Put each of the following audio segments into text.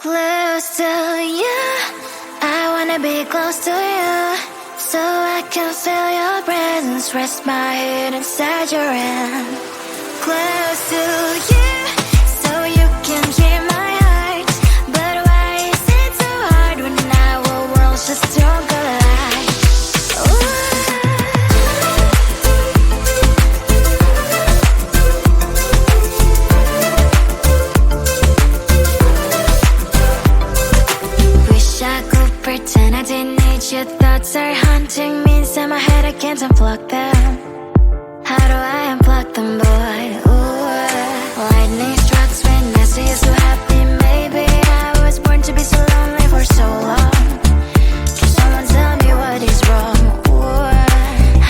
Close to you, I wanna be close to you, so I can feel your presence, rest my head inside your hand. Close to you, so you can hear my heart, but why is it so hard when our worlds just don't collide? Pretend I didn't need your thoughts are haunting me inside my head, I can't unplug them. How do I unplug them, boy? Ooh, lightning strikes when I see you so happy. Maybe I was born to be so lonely for so long. Can someone tell me what is wrong? Ooh,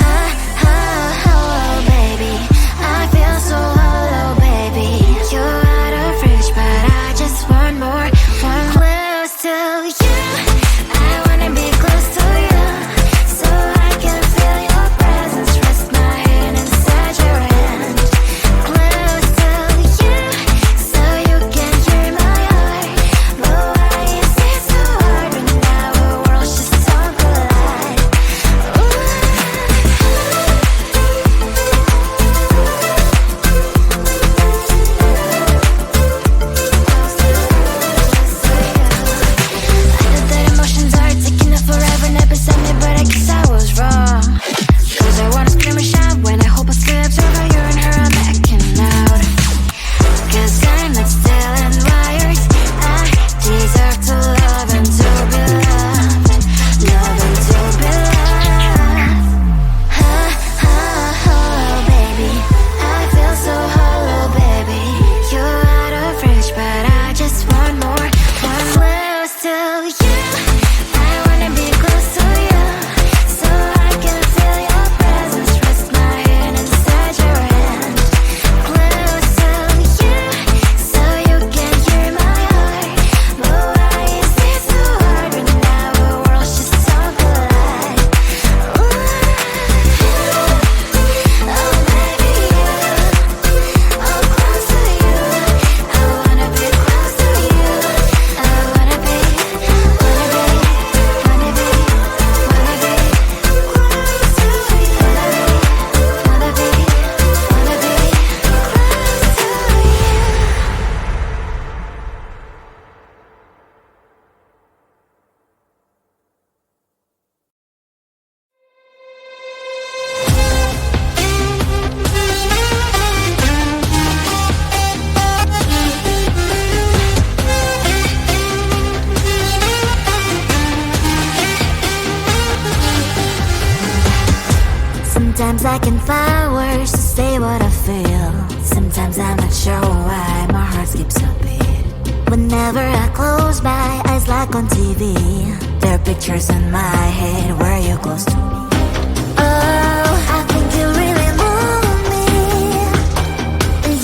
ha, ha, hello, baby. I feel so hollow, baby. You're out of reach, but I just want more, one close to you. Sometimes I can find words to say what I feel. Sometimes I'm not sure why my heart skips a beat. Whenever I close my eyes like on TV, there are pictures in my head where you're close to me. Oh, I think you really move me.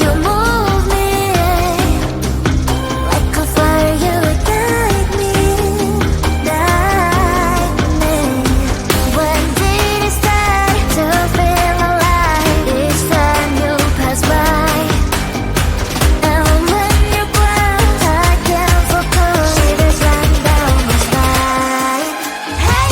You move me like a fire, you would guide me, guide me. When did it start to feel alive? Each time you pass by, and when you glance, I can't focus. Shivers run down my spine. Hey.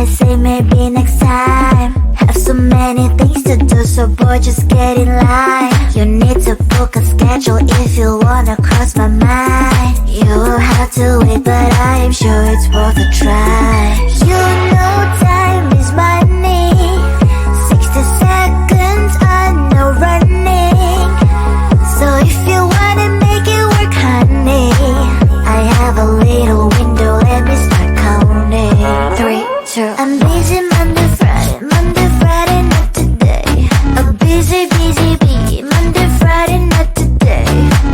I say maybe next time. Have so many things to do, so boy, just get in line. You need to book a schedule if you wanna cross my mind. You will have to wait, but I am sure it's worth a try. You know time is money. 60 seconds, I know running. So if you wanna make it work, honey, I have a little window, let me start counting. 3, 2, I'm busy Monday, Friday, not today. A busy, busy bee, Monday, Friday, not today.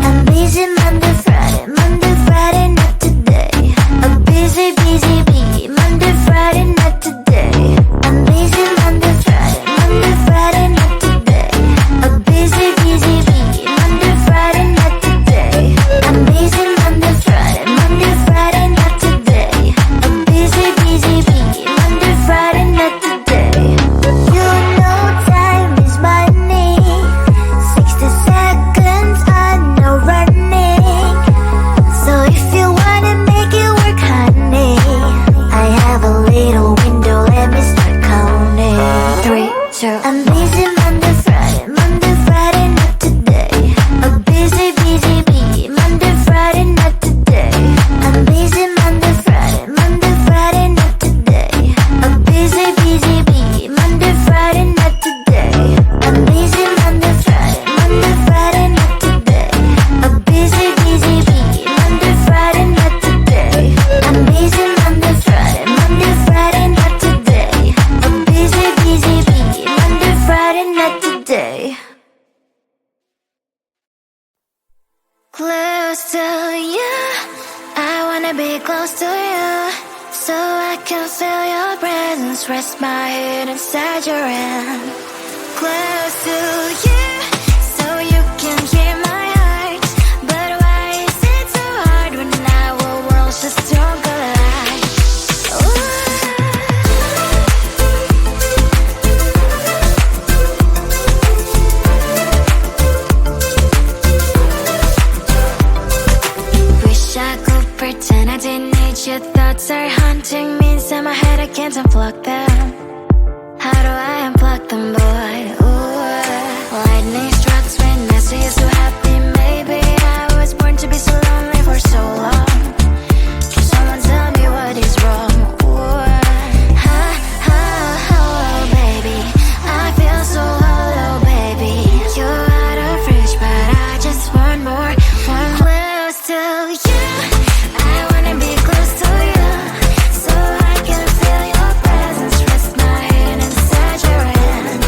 I'm busy Monday, Friday, not today. A busy, busy bee, Monday, Friday, not today. I'm busy Monday, Friday, not today. A busy, busy bee, Monday, Friday, not today. I'm busy Monday, Friday, not today. A busy, busy bee, Monday, Friday, not today. You know time is money. 60 seconds, I know running. So if you wanna make it work, honey, I have a little window, let me start counting. 3, 2, I'm busy Monday, Friday, not today. A busy, busy bee, Monday, Friday, not today. I'm busy Monday, Friday, not today. A busy, busy bee, Monday, Friday, not today. I'm busy Monday, Friday, not today. A busy, busy bee, Monday, Friday, not today. I'm busy Monday, Friday, not today. A busy, busy bee, Monday, Friday, not today. Close to you, I wanna be close to you, so I can feel your presence, rest my head inside your hand. Close to you, so you can hear my heart. But why is it so hard when our worlds just don't collide? Ooh. Wish I could pretend I didn't need your thoughts are haunting me inside my head, I can't unplug them. How do I unplug them, boy? Ooh, lightning strikes when I see you so happy. Maybe I was born to be so lonely for so long. Can someone tell me what is wrong? Ooh, ha, ha, hello, baby. I feel so hollow, baby. You're out of reach, but I just want more. One close to you, I wanna be close to you, so I can feel your presence, rest my head inside your hand.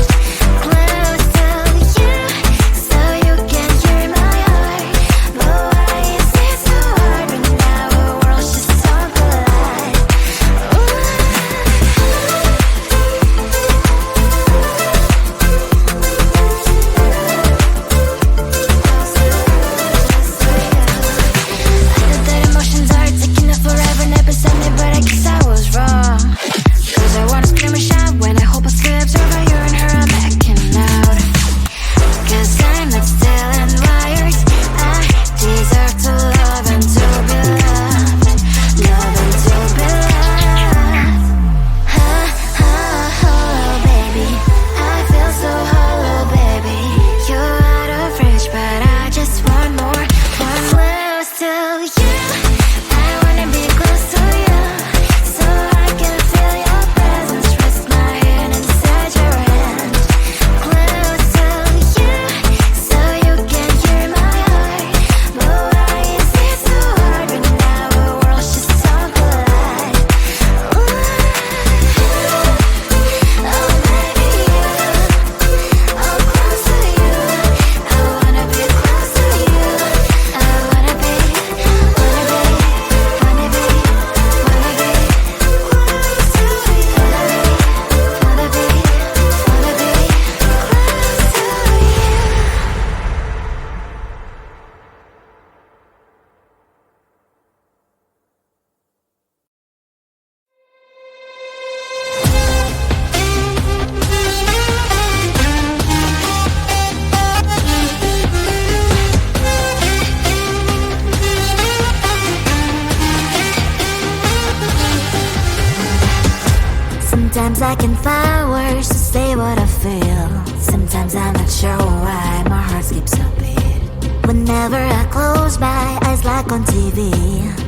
Sometimes I can find words to say what I feel. Sometimes I'm not sure why my heart skips a beat. Whenever I close my eyes like on TV,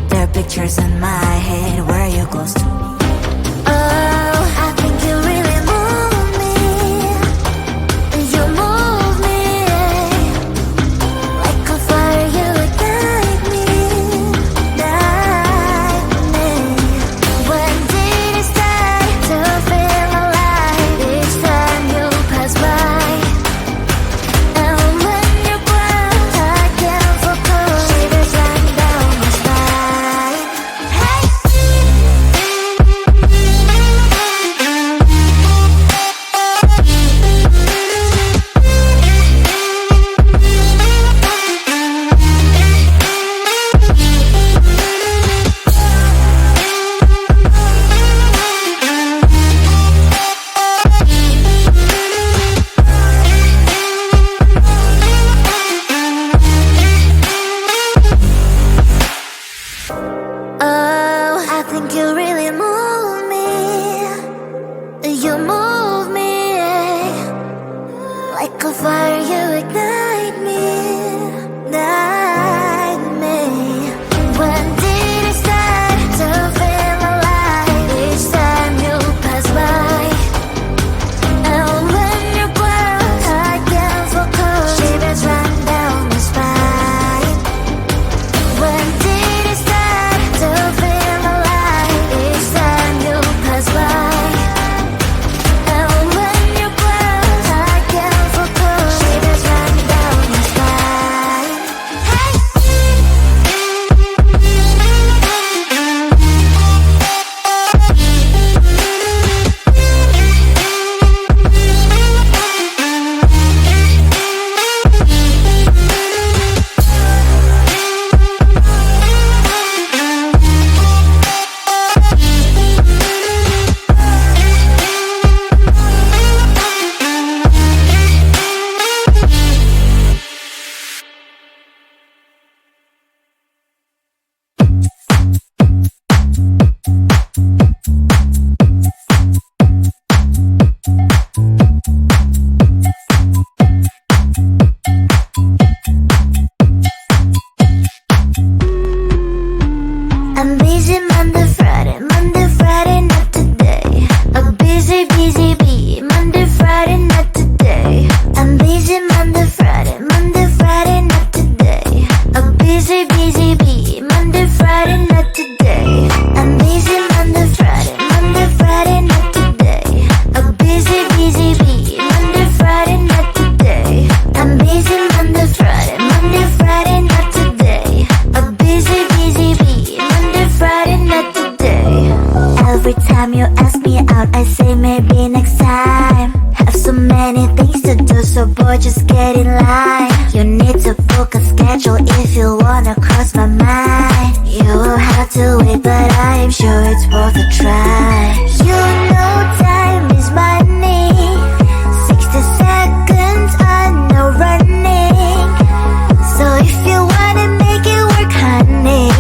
there are pictures in my head where you're close to me. Oh, I think you really move me. You move me like a fire, you ignite me, ignite me. When did it start to feel alive? Each time you pass by, and when you close, I can't focus. Shivers run down my spine. Hey. Oh, I think you really move me. You move me like a fire, you ignite me, ignite me. When did it start to feel alive? Each time you pass by, and when you close, I can't focus. Shivers run down my spine. When did it start to feel alive? Each time you pass by, and when you close, I can't focus. Shivers run down my spine. Hey. I'm busy Monday, Friday, not today. A busy, busy bee. Monday, Friday, not today. I'm busy Monday, Friday, not today. A busy, busy bee. Monday, Friday, not today. I'm busy Monday, Friday, not today. A busy, busy bee. Monday, Friday, not today. I'm busy Monday, Friday, not today. A busy, busy bee. Monday, Friday, not today. Every time you ask me out, I say maybe next time. Have so many things to do, so boy, just get in line. You need to book a schedule if you wanna cross my mind. You will have to wait, but I am sure it's worth a try. You know time is money. 60 seconds on no running. So if you wanna make it work, honey,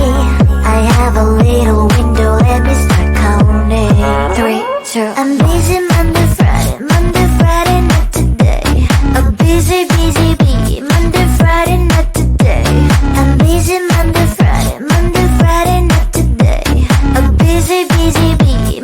I have a little window, let me start counting. 3, 2, I'm busy Monday, Friday, not today. A busy, busy bee. Monday, Friday, not today. I'm busy Monday, Friday, not today. A busy, busy bee.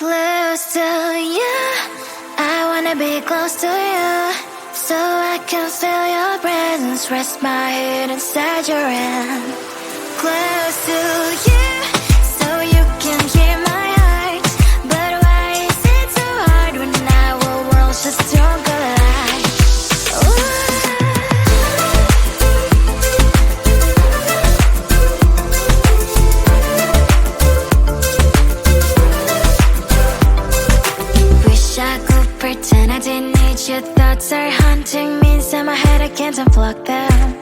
Close to you, I wanna be close to you, so I can feel your presence, rest my head inside your hand. Close to you, so you can hear my heart. But why is it so hard when our worlds just don't collide? Wish I could pretend I didn't need you. Thoughts are haunting me inside my head, I can't unplug them.